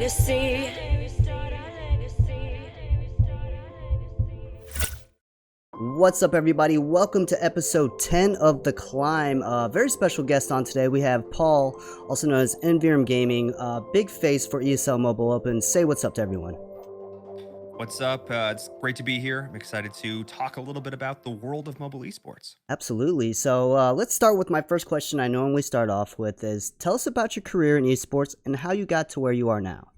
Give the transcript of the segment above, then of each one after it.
legacy. What's up, everybody? Welcome to episode 10 of The Climb. Very special guest on today. We have Paul, also known as InVerumGaming, big face for ESL Mobile Open. Say what's up to everyone. What's up? It's great to be here. I'm excited to talk a little bit about the world of mobile esports. Absolutely. So let's start with my first question I normally start off with is tell us about your career in esports and how you got to where you are now.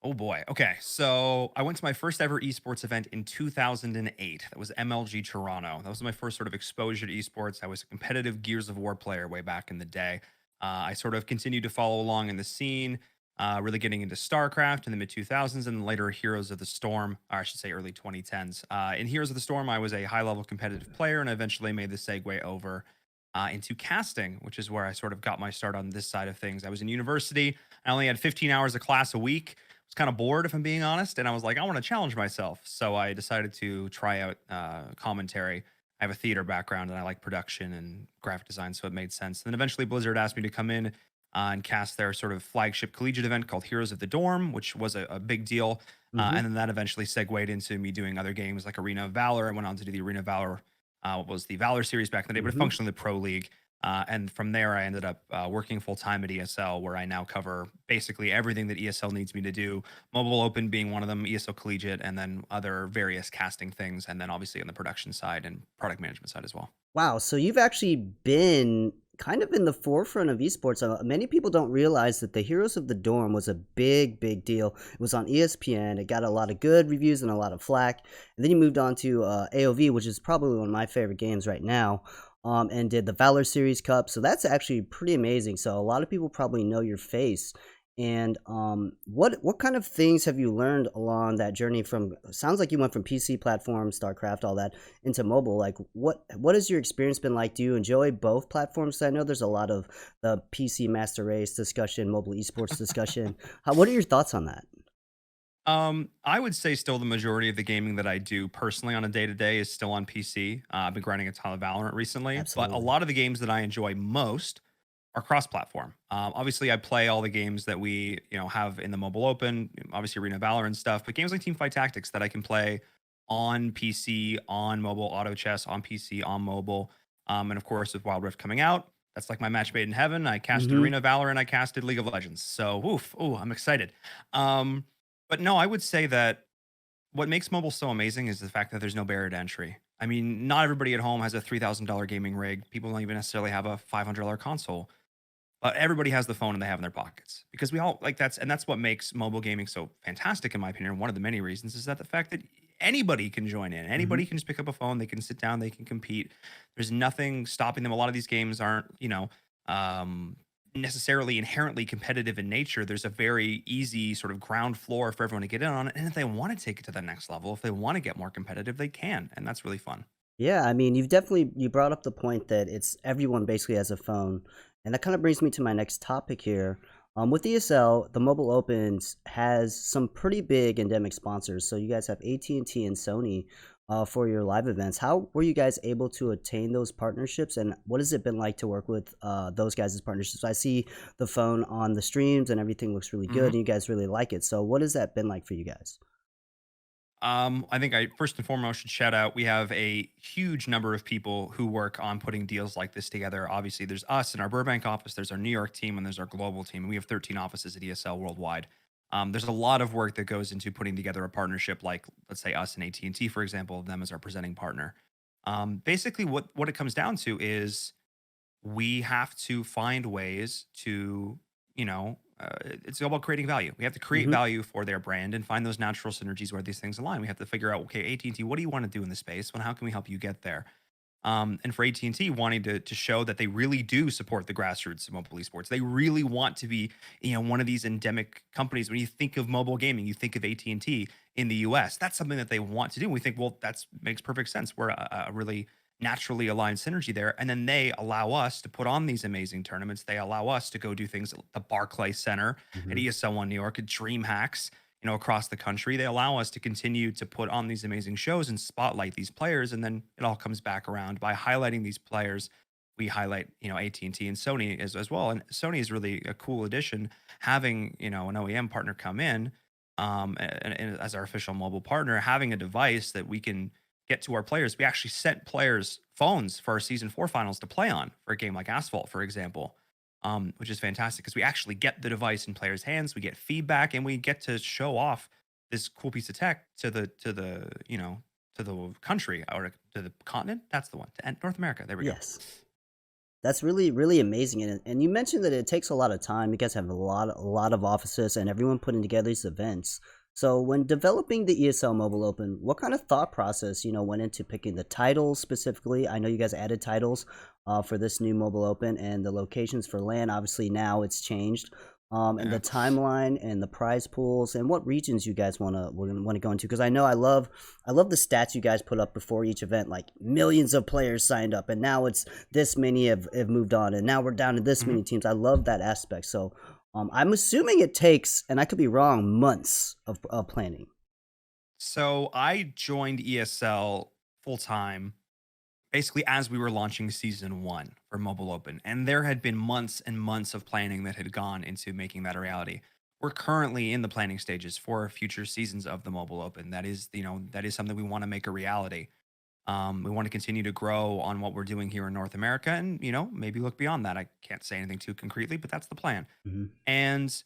Oh boy. Okay. So I went to my first ever esports event in 2008. That was MLG Toronto. That was my first sort of exposure to esports. I was a competitive Gears of War player way back in the day. I sort of continued to follow along in the scene, really getting into StarCraft in the mid 2000s and later Heroes of the Storm, or I should say early 2010s. In Heroes of the Storm, I was a high level competitive player and I eventually made the segue over into casting, which is where I sort of got my start on this side of things. I was in university. I only had 15 hours of class a week. Was kind of bored, if I'm being honest, and I was like, I want to challenge myself. So I decided to try out commentary. I have a theater background, and I like production and graphic design, so it made sense. And then eventually, Blizzard asked me to come in and cast their sort of flagship collegiate event called Heroes of the Dorm, which was a big deal. Mm-hmm. And then that eventually segued into me doing other games like Arena of Valor. I went on to do the Arena of Valor, what was the Valor series back in the day, but it Mm-hmm. functionally the Pro League. And from there, I ended up working full time at ESL, where I now cover basically everything that ESL needs me to do. Mobile Open being one of them, ESL Collegiate, and then other various casting things, and then obviously on the production side and product management side as well. Wow, so you've actually been kind of in the forefront of esports. Many people don't realize that the Heroes of the Dorm was a big, big deal. It was on ESPN. It got a lot of good reviews and a lot of flack. And then you moved on to AOV, which is probably one of my favorite games right now, and did the Valor Series Cup. So that's actually pretty amazing. So a lot of people probably know your face. And what kind of things have you learned along that journey from, sounds like you went from PC platforms, StarCraft, all that, into mobile. Like what has your experience been like? Do you enjoy both platforms? I know there's a lot of the PC master race discussion, mobile esports discussion. What are your thoughts on that? I would say still the majority of the gaming that I do personally on a day to day is still on PC. I've been grinding a ton of Valorant recently, but a Absolutely. lot of the games that I enjoy most are cross-platform. Obviously, I play all the games that we have in the mobile open, obviously Arena Valor and stuff, but games like Teamfight Tactics that I can play on PC, on mobile, Auto Chess on PC, on mobile, and of course with Wild Rift coming out, that's like my match made in heaven. I casted Mm-hmm. Arena Valor and I casted League of Legends, so woof, oh, I'm excited. Um, but no, I would say that what makes mobile so amazing is the fact that there's no barrier to entry. I mean, not everybody at home has a $3,000 gaming rig. People don't even necessarily have a $500 console. Everybody has the phone and they have in their pockets because we all like that's what makes mobile gaming so fantastic in my opinion. One of the many reasons is that the fact that anybody can join in, Mm-hmm. anybody can just pick up a phone, they can sit down, they can compete. There's nothing stopping them. A lot of these games aren't, um, necessarily inherently competitive in nature. There's a very easy sort of ground floor for everyone to get in on it. And if they want to take it to the next level, if they want to get more competitive, they can, and that's really fun. Yeah, I mean, you brought up the point that it's everyone basically has a phone, and that kind of brings me to my next topic here. With ESL, the Mobile Opens has some pretty big endemic sponsors. So you guys have AT&T and Sony for your live events. How were you guys able to attain those partnerships, and what has it been like to work with those guys' partnerships? I see the phone on the streams, and everything looks really good, and you guys really like it. So what has that been like for you guys? I think I first and foremost should shout out. We have a huge number of people who work on putting deals like this together. Obviously, there's us in our Burbank office, there's our New York team, and there's our global team. And we have 13 offices at ESL worldwide. There's a lot of work that goes into putting together a partnership, like let's say us and AT&T, for example, them as our presenting partner. Basically, what it comes down to is we have to find ways to, it's all about creating value. We have to create Mm-hmm. value for their brand and find those natural synergies where these things align. We have to figure out, okay, AT&T, what do you want to do in the space? Well, how can we help you get there? And for AT&T wanting to show that they really do support the grassroots of mobile esports. They really want to be, one of these endemic companies. When you think of mobile gaming, you think of AT&T in the US. That's something that they want to do. And we think, well, that makes perfect sense. We're a really naturally aligned synergy there. And then they allow us to put on these amazing tournaments. They allow us to go do things at the Barclay Center at Mm-hmm. ESL One New York, at DreamHacks, across the country. They allow us to continue to put on these amazing shows and spotlight these players. And then it all comes back around by highlighting these players. we highlight, AT&T and T and Sony as well. And Sony is really a cool addition, having, an OEM partner come in, and as our official mobile partner, having a device that we can get to our players. We actually sent players phones for our season 4 finals to play on for a game like Asphalt, for example, which is fantastic because we actually get the device in players' hands, we get feedback, and we get to show off this cool piece of tech to the country, or to the continent. That's the one, to North America. There we go. Yes. That's really, really amazing. And you mentioned that it takes a lot of time. You guys have a lot of offices and everyone putting together these events. So when developing the ESL Mobile Open, what kind of thought process, went into picking the titles specifically? I know you guys added titles for this new Mobile Open, and the locations for LAN. Obviously now it's changed. And Yeah. the timeline and the prize pools and what regions you guys wanna go into, because I know I love the stats you guys put up before each event, like millions of players signed up, and now it's this many have moved on, and now we're down to this Mhm. many teams. I love that aspect. So I'm assuming it takes, and I could be wrong, months of planning. So I joined ESL full time basically as we were launching season 1 for Mobile Open. And there had been months and months of planning that had gone into making that a reality. We're currently in the planning stages for future seasons of the Mobile Open. That is something we want to make a reality. We want to continue to grow on what we're doing here in North America, and, maybe look beyond that. I can't say anything too concretely, but that's the plan. Hmm. And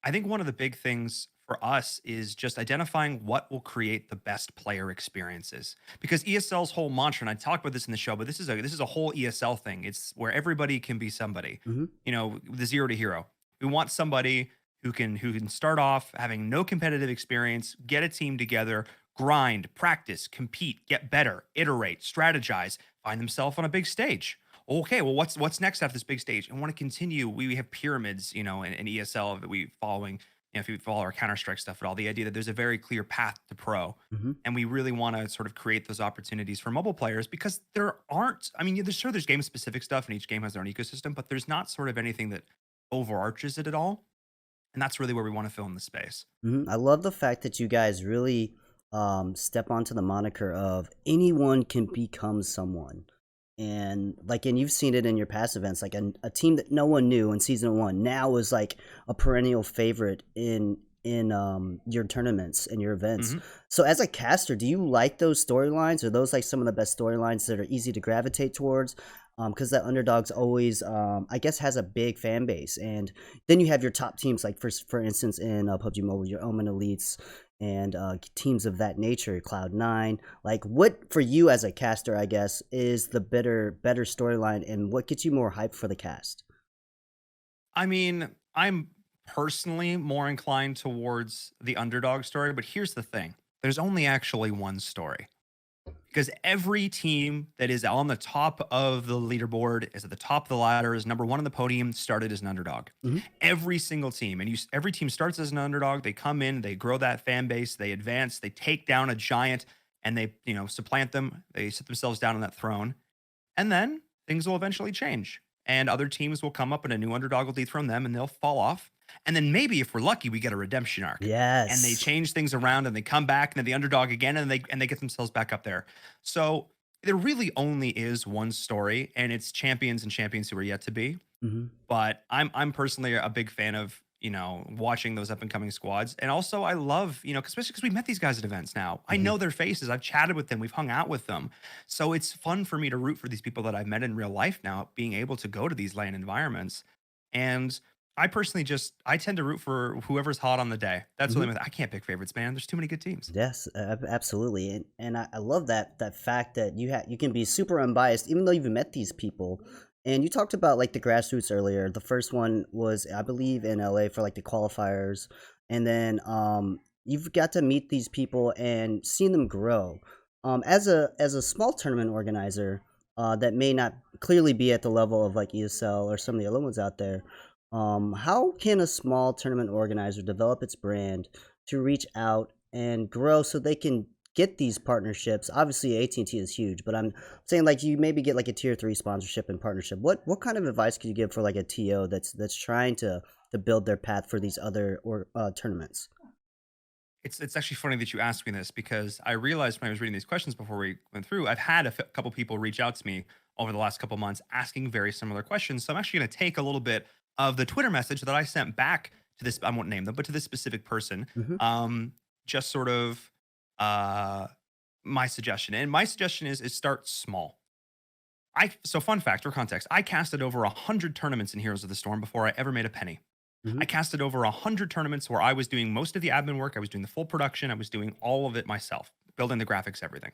I think one of the big things for us is just identifying what will create the best player experiences. Because ESL's whole mantra, and I talked about this in the show, but this is a whole ESL thing. It's where everybody can be somebody. Hmm. The zero to hero. We want somebody who can start off having no competitive experience, get a team together, grind, practice, compete, get better, iterate, strategize, find themselves on a big stage. Okay, well, what's next after this big stage? And want to continue. We have pyramids, in ESL that we following. If you follow our Counter Strike stuff at all, the idea that there's a very clear path to pro, Hmm. and we really want to sort of create those opportunities for mobile players because there aren't. I mean, there's game specific stuff, and each game has their own ecosystem, but there's not sort of anything that overarches it at all. And that's really where we want to fill in the space. I love the fact that you guys really step onto the moniker of anyone can become someone. And you've seen it in your past events, like a team that no one knew in season 1 now is like a perennial favorite in your tournaments and your events. Hmm. So as a caster, do you like those storylines? Are those like some of the best storylines that are easy to gravitate towards? Because that underdog's always, I guess, has a big fan base, and then you have your top teams, like for instance in PUBG Mobile, your Omen Elites and teams of that nature, Cloud9. Like, what for you as a caster, I guess, is the better storyline, and what gets you more hype for the cast? I mean, I'm personally more inclined towards the underdog story, but here's the thing: there's only actually one story. Because every team that is on the top of the leaderboard, is at the top of the ladder, is number 1 on the podium, started as an underdog. Hmm. Every single team, and every team starts as an underdog. They come in, they grow that fan base, they advance, they take down a giant, and they, supplant them. They sit themselves down on that throne, and then things will eventually change. And other teams will come up and a new underdog will dethrone them and they'll fall off. And then maybe if we're lucky, we get a redemption arc. And they Yes. change things around and they come back and then the underdog again and they get themselves back up there. So there really only is one story, and it's champions and champions who are yet to be. Hmm. But I'm personally a big fan of, watching those up and coming squads. And also I love, especially because we met these guys at events now. I Hmm. know their faces. I've chatted with them. We've hung out with them. So it's fun for me to root for these people that I've met in real life now, being able to go to these LAN environments. And I personally I tend to root for whoever's hot on the day. That's Hmm. really, I can't pick favorites, man. There's too many good teams. Yes, absolutely, and I love that fact that you can be super unbiased, even though you've met these people. And you talked about like the grassroots earlier. The first one was, I believe, in LA for like the qualifiers, and then you've got to meet these people and seen them grow. As a small tournament organizer, that may not clearly be at the level of like ESL or some of the other ones out there. How can a small tournament organizer develop its brand to reach out and grow so they can get these partnerships? Obviously, AT&T is huge, but I'm saying like you maybe get like a tier 3 sponsorship and partnership. What kind of advice could you give for like a TO that's trying to build their path for these other or tournaments? It's actually funny that you asked me this because I realized when I was reading these questions before we went through, I've had couple people reach out to me over the last couple months asking very similar questions. So I'm actually going to take a little bit of the Twitter message that I sent back to this, I won't name them, but to this specific person. Hmm. Um, just sort of uh, my suggestion. And my suggestion is start small. So fun fact or context, I casted over 100 tournaments in Heroes of the Storm before I ever made a penny. Hmm. I casted over 100 tournaments where I was doing most of the admin work. I was doing the full production. I was doing all of it myself, building the graphics, everything.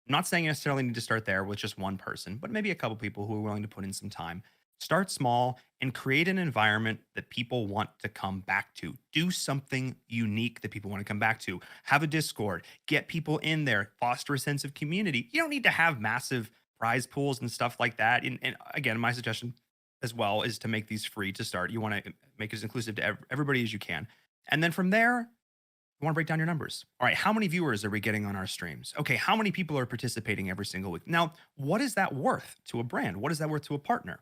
I'm not saying you necessarily need to start there with just one person, but maybe a couple people who are willing to put in some time. Start small and create an environment that people want to come back to. Do something unique that people want to come back to. Have a Discord, get people in there, foster a sense of community. You don't need to have massive prize pools and stuff like that. And again, my suggestion as well is to make these free to start. You want to make it as inclusive to everybody as you can. And then from there, you want to break down your numbers. All right, how many viewers are we getting on our streams? Okay, how many people are participating every single week? Now, what is that worth to a brand? What is that worth to a partner?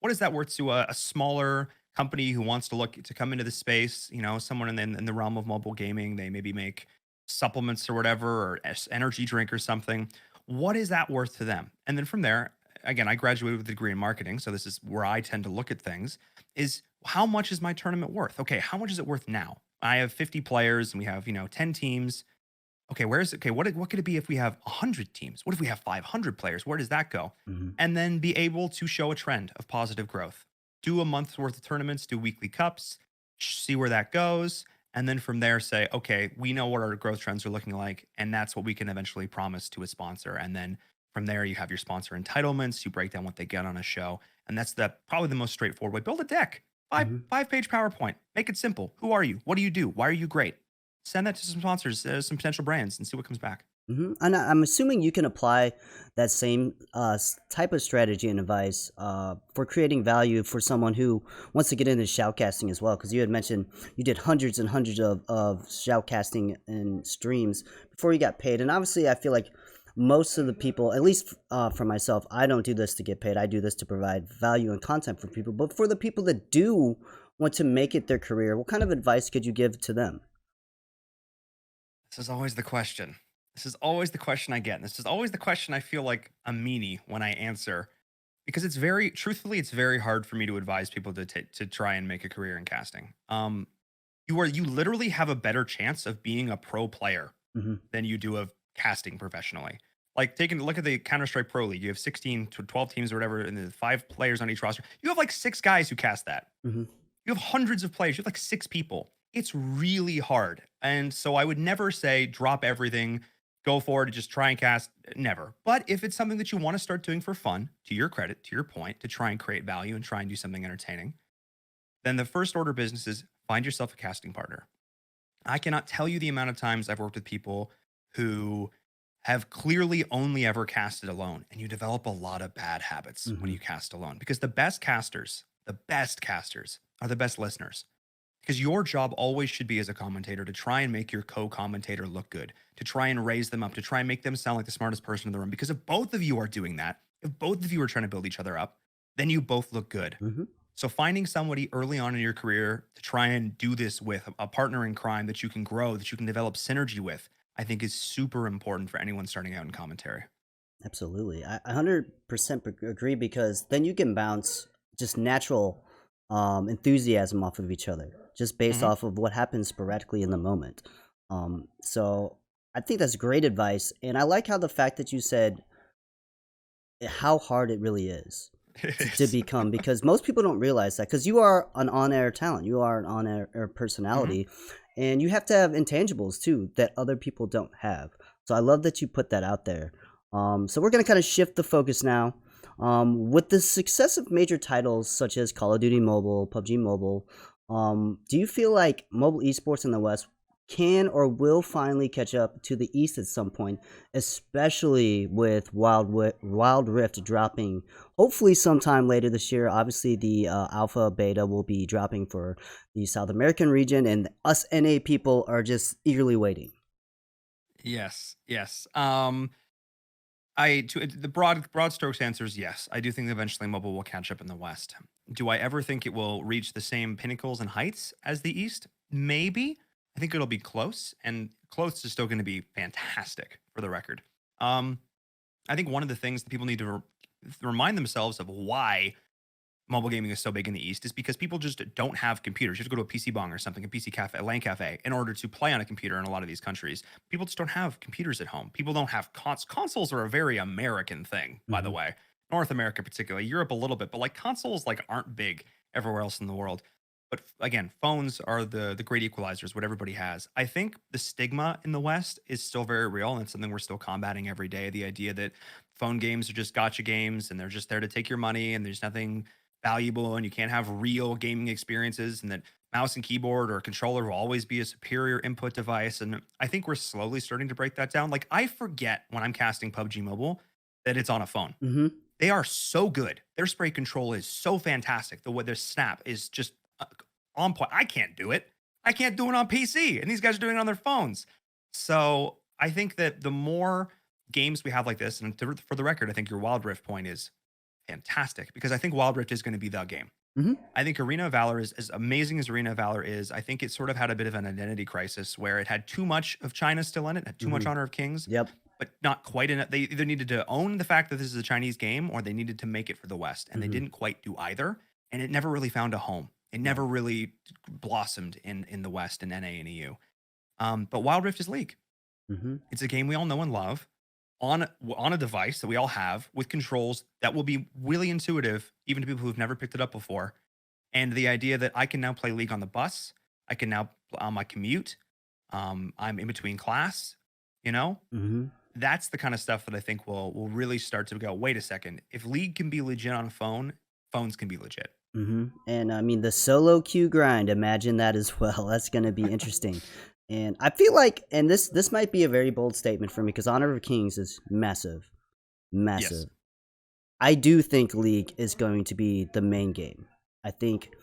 What is that worth to a smaller company who wants to look to come into the space? You know, someone in the realm of mobile gaming, they maybe make supplements or whatever, or energy drink or something. What is that worth to them? And then from there, again, I graduated with a degree in marketing, so this is where I tend to look at things. Is how much is my tournament worth? Okay, how much is it worth now? I have 50 players and we have 10 teams. Okay, what could it be if we have 100 teams? What if we have 500 players? Where does that go? Hmm. And then be able to show a trend of positive growth. Do a month's worth of tournaments, do weekly cups, see where that goes, and then from there say, okay, we know what our growth trends are looking like, and that's what we can eventually promise to a sponsor. And then from there, you have your sponsor entitlements. You break down what they get on a show, and that's probably the most straightforward way. Build a deck, Hmm. five-page PowerPoint. Make it simple. Who are you? What do you do? Why are you great? Send that to some sponsors, some potential brands, and see what comes back. Hmm. And I'm assuming you can apply that same type of strategy and advice for creating value for someone who wants to get into shoutcasting as well. Because you had mentioned you did hundreds and hundreds of shoutcasting and streams before you got paid. And obviously, I feel like most of the people, at least for myself, I don't do this to get paid. I do this to provide value and content for people. But for the people that do want to make it their career, what kind of advice could you give to them? This is always the question. This is always the question I get. And this is always the question I feel like a meanie when I answer because truthfully, it's very hard for me to advise people to try and make a career in casting. You literally have a better chance of being a pro player Hmm. than you do of casting professionally. Like taking a look at the Counter Strike Pro League, you have 16 to 12 teams or whatever, and the 5 players on each roster. You have like 6 guys who cast that. Hmm. You have hundreds of players. You have like 6 people. It's really hard. And so I would never say drop everything, go forward and just try and cast. Never. But if it's something that you want to start doing for fun, to your credit, to your point, to try and create value and try and do something entertaining, then the first order of business is find yourself a casting partner. I cannot tell you the amount of times I've worked with people who have clearly only ever casted alone, and you develop a lot of bad habits when Hmm. you cast alone because the best casters are the best listeners. Because your job always should be as a commentator to try and make your co-commentator look good, to try and raise them up, to try and make them sound like the smartest person in the room. Because if both of you are doing that, if both of you are trying to build each other up, then you both look good. Hmm. So finding somebody early on in your career to try and do this with a partner in crime that you can grow, that you can develop synergy with, I think is super important for anyone starting out in commentary. Absolutely. I 100% agree because then you can bounce just natural enthusiasm off of each other, just based Hmm. off of what happens sporadically in the moment. So I think that's great advice. And I like how the fact that you said how hard it really is It to is. become, because most people don't realize that, because you are an on-air talent, you are an on-air Hmm. personality, and you have to have intangibles too that other people don't have. So I love that you put that out there. So we're going to kind of shift the focus now. With the success of major titles such as Call of Duty Mobile, PUBG Mobile, do you feel like mobile esports in the West can or will finally catch up to the East at some point, especially with Wild Rift dropping hopefully sometime later this year? Obviously, the alpha beta will be dropping for the South American region, and us NA people are just eagerly waiting. Yes, yes. The broad strokes answer is yes. I do think that eventually mobile will catch up in the West. Do I ever think it will reach the same pinnacles and heights as the East? Maybe. I think it'll be close, and close is still going to be fantastic for the record. Um, I think one of the things that people need to remind themselves of why mobile gaming is so big in the East is because people just don't have computers. You have to go to a PC bong or something, a PC cafe, a LAN cafe, in order to play on a computer in a lot of these countries. People just don't have computers at home. People don't have consoles are a very American thing, by the Hmm. way. North America particularly, Europe a little bit, but like consoles like aren't big everywhere else in the world. But again, phones are the great equalizers, what everybody has. I think the stigma in the West is still very real, and it's something we're still combating every day. The idea that phone games are just gotcha games and they're just there to take your money and there's nothing valuable and you can't have real gaming experiences, and that mouse and keyboard or controller will always be a superior input device. And I think we're slowly starting to break that down. Like I forget when I'm casting PUBG Mobile that it's on a phone. Hmm. They are so good. Their spray control is so fantastic. The way their snap is just on point. I can't do it. I can't do it on PC, and these guys are doing it on their phones. So I think that the more games we have like this, and for the record, I think your Wild Rift point is fantastic because I think Wild Rift is going to be the game. Hmm. I think Arena of Valor is as amazing as Arena of Valor is. I think it sort of had a bit of an identity crisis where it had too much of China still in it, had too much Hmm. Honor of Kings, Yep. but not quite in it. They either needed to own the fact that this is a Chinese game or they needed to make it for the West. And they Hmm. didn't quite do either. And it never really found a home. It Right. never really blossomed in the West and NA and EU. But Wild Rift is League. Hmm. It's a game we all know and love on a device that we all have with controls that will be really intuitive, even to people who've never picked it up before. And the idea that I can now play League on the bus, I can now on my commute, I'm in between class, you know, Hmm. that's the kind of stuff that I think will really start to go. Wait a second, if League can be legit on a phone, phones can be legit. Hmm. And I mean, the solo queue grind, imagine that as well. That's going to be interesting. And I feel like, and this might be a very bold statement for me because Honor of Kings is massive, Yes. massive. I do think League is going to be the main game. I think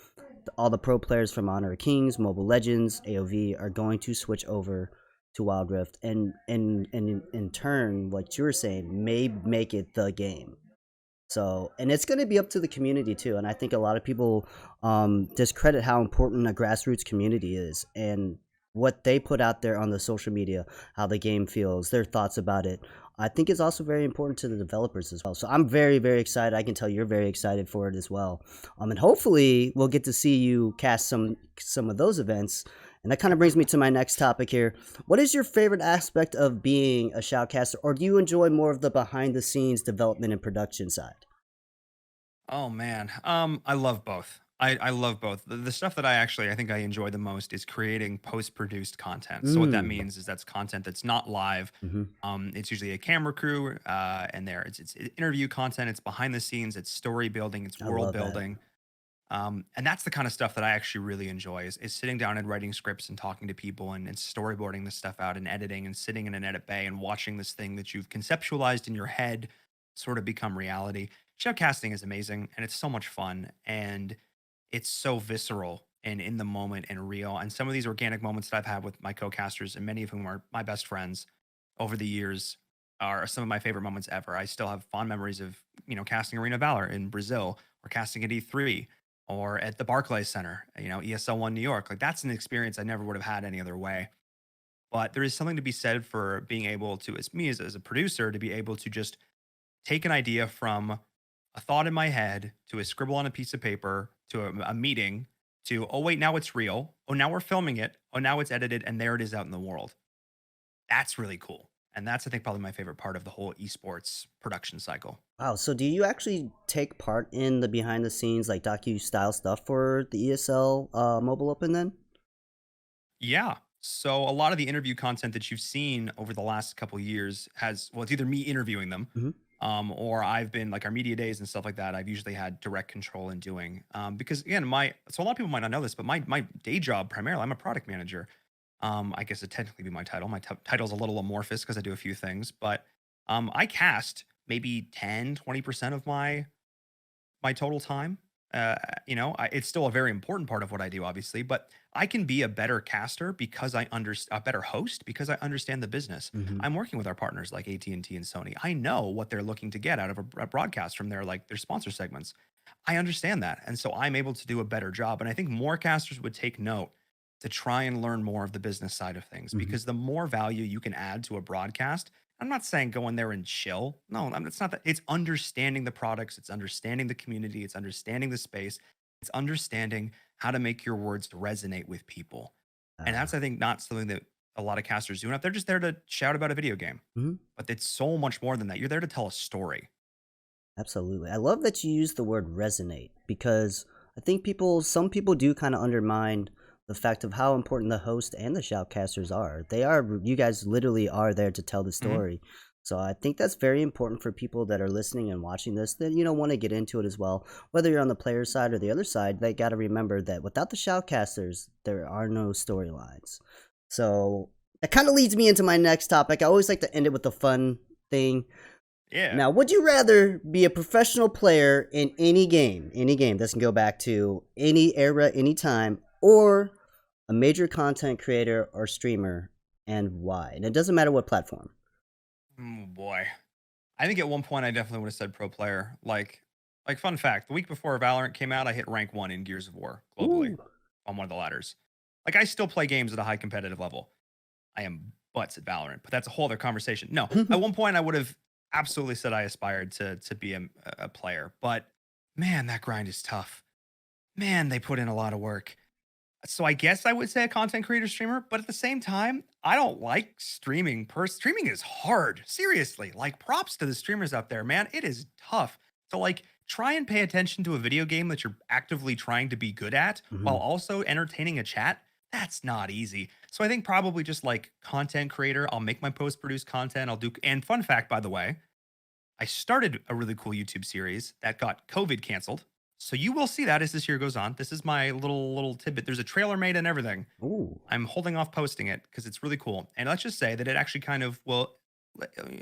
all the pro players from Honor of Kings, Mobile Legends, AOV are going to switch over to Wild Rift, and in turn, what you were saying, may make it the game. So, and it's going to be up to the community too. And I think a lot of people discredit how important a grassroots community is and what they put out there on the social media, how the game feels, their thoughts about it. I think it's also very important to the developers as well. So I'm very, very excited. I can tell you're very excited for it as well. And hopefully we'll get to see you cast some of those events. And that kind of brings me to my next topic here. What is your favorite aspect of being a shoutcaster, or do you enjoy more of the behind the scenes development and production side? Oh man, I love both. I love both. The stuff that I think I enjoy the most is creating post produced content. So what that Mm. means is that's content that's not live. Mhm. It's usually a camera crew, and it's interview content. It's behind the scenes. It's story building. It's I world love that. building. And that's the kind of stuff that I actually really enjoy is sitting down and writing scripts and talking to people and storyboarding this stuff out and editing and sitting in an edit bay and watching this thing that you've conceptualized in your head sort of become reality. Showcasting is amazing and it's so much fun and it's so visceral and in the moment and real. And some of these organic moments that I've had with my co-casters and many of whom are my best friends over the years are some of my favorite moments ever. I still have fond memories of, casting Arena Valor in Brazil or casting at E3 or at the Barclays Center, ESL One New York. Like that's an experience I never would have had any other way. But there is something to be said for being able to, as me as a producer, to be able to just take an idea from a thought in my head to a scribble on a piece of paper to a meeting to, oh, wait, now it's real. Oh, now we're filming it. Oh, now it's edited. And there it is out in the world. That's really cool. And that's, I think, probably my favorite part of the whole esports production cycle. Wow. So do you actually take part in the behind the scenes like docu style stuff for the ESL Mobile Open then? Yeah. So a lot of the interview content that you've seen over the last couple years well, it's either me interviewing them, Hmm. or I've been like our media days and stuff like that. I've usually had direct control in doing, because again, so a lot of people might not know this, but my day job primarily, I'm a product manager. I guess it technically be my title. My title's a little amorphous because I do a few things, but I cast maybe 10, 20% of my total time. It's still a very important part of what I do, obviously, but I can be a better caster because I understand a better host because I understand the business. Hmm. I'm working with our partners like AT&T and T and Sony. I know what they're looking to get out of a broadcast from their sponsor segments. I understand that, and so I'm able to do a better job. And I think more casters would take note to try and learn more of the business side of things Hmm. because the more value you can add to a broadcast, I'm not saying go in there and chill. No, it's not that. It's understanding the products, it's understanding the community, it's understanding the space, it's understanding how to make your words resonate with people. And Uh, that's, I think, not something that a lot of casters do enough. They're just there to shout about a video game. mhm. But it's so much more than that. You're there to tell a story. Absolutely. I love that you use the word resonate because I think some people do kind of undermine the fact of how important the host and the shoutcasters are. You guys literally are there to tell the Mhm. story. So I think that's very important for people that are listening and watching this that, you know, want to get into it as well. Whether you're on the player side or the other side, they got to remember that without the shoutcasters, there are no storylines. So that kind of leads me into my next topic. I always like to end it with a fun thing. Yeah. Now, would you rather be a professional player in any game, this can go back to any era, any time, or a major content creator or streamer, and why? And it doesn't matter what platform. Oh boy. I think at one point I definitely would have said pro player. Like fun fact, the week before Valorant came out, I hit rank 1 in Gears of War globally Ooh. on one of the ladders. Like I still play games at a high competitive level. I am butts at Valorant, but that's a whole other conversation. No, at one point I would have absolutely said I aspired to be a player, but man, that grind is tough. Man, they put in a lot of work. So I guess I would say a content creator streamer, but at the same time, I don't like streaming. Streaming is hard. Seriously. Like props to the streamers out there, man. It is tough. So like try and pay attention to a video game that you're actively trying to be good at while Mhm. also entertaining a chat. That's not easy. So I think probably just like content creator, I'll make my post-produced content. I'll do and fun fact by the way, I started a really cool YouTube series that got COVID canceled. So you will see that as this year goes on. This is my little tidbit. There's a trailer made and everything. Ooh. I'm holding off posting it because it's really cool. And let's just say that it actually kind of will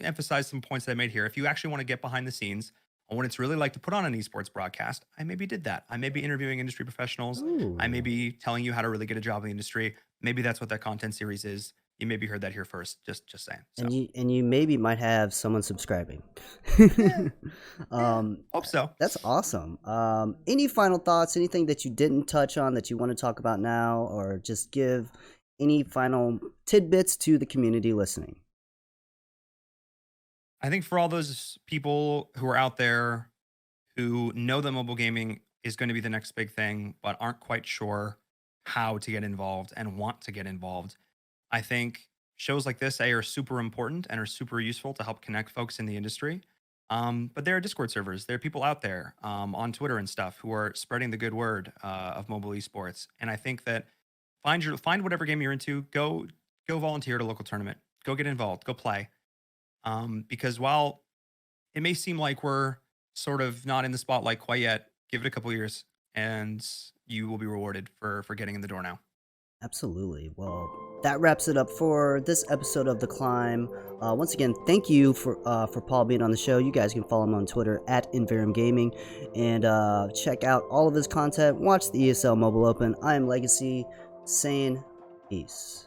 emphasize some points that I made here. If you actually want to get behind the scenes on what it's really like to put on an esports broadcast, I maybe did that. I may be interviewing industry professionals. I may Ooh. be telling you how to really get a job in the industry. Maybe that's what that content series is. You maybe heard that here first. Just saying. So And you maybe might have someone subscribing. yeah, yeah. um, Hope so. that's awesome. Any final thoughts? Anything that you didn't touch on that you want to talk about now, or just give any final tidbits to the community listening? I think for all those people who are out there who know that mobile gaming is going to be the next big thing, but aren't quite sure how to get involved and want to get involved, I think shows like this are super important and are super useful to help connect folks in the industry. But there are Discord servers. There are people out there on Twitter and stuff who are spreading the good word of mobile esports. And I think that find whatever game you're into. Go volunteer at a local tournament. Go get involved. Go play. Because while it may seem like we're sort of not in the spotlight quite yet, give it a couple years and you will be rewarded for getting in the door now. Absolutely. Well, that wraps it up for this episode of The Climb. Once again, thank you for Paul being on the show. You guys can follow him on Twitter at InVerumGaming and check out all of his content. Watch the ESL Mobile Open. I am Legacy saying peace.